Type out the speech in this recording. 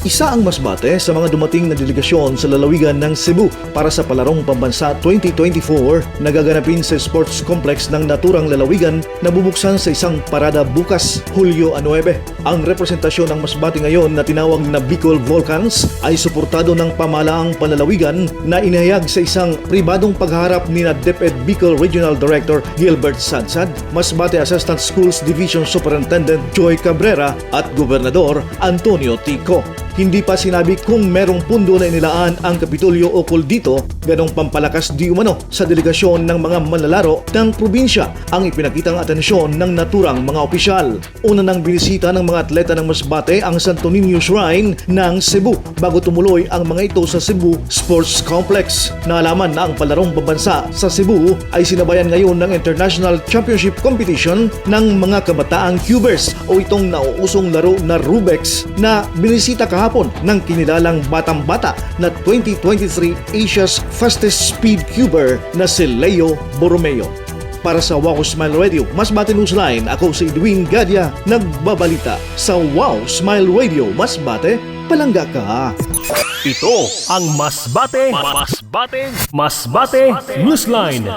Isa ang Masbate sa mga dumating na delegasyon sa lalawigan ng Cebu para sa Palarong Pambansa 2024 na gaganapin sa Sports Complex ng naturang lalawigan na bubuksan sa isang parada bukas, Hulyo 9. Ang representasyon ng Masbate ngayon na tinawag na Bicol Volcans ay suportado ng pamahalaang panlalawigan na inihayag sa isang pribadong pagharap ni DepEd Bicol Regional Director Gilbert Sadsad, Masbate Assistant Schools Division Superintendent Joy Cabrera at Gobernador Antonio Tico. Hindi pa sinabi kung merong pundo na inilaan ang Kapitolyo ukol dito, ganong pampalakas di umano sa delegasyon ng mga manlalaro ng probinsya ang ipinakitang atensyon ng naturang mga opisyal. Una nang binisita ng mga atleta ng Masbate ang Santo Niño Shrine ng Cebu bago tumuloy ang mga ito sa Cebu Sports Complex. Naalaman na ang Palarong Pambansa sa Cebu ay sinabayan ngayon ng International Championship Competition ng mga kabataang cubers o itong nauusong laro na Rubex na binisita kahapon ng kinilalang batang-bata na 2023 Asia's Fastest Speed Cuber na si Leo Borromeo. Para sa Wow Smile Radio, Masbate Newsline, ako si Edwin Gadia, nagbabalita sa Wow Smile Radio. Masbate, palangga ka! Ito ang Masbate Newsline.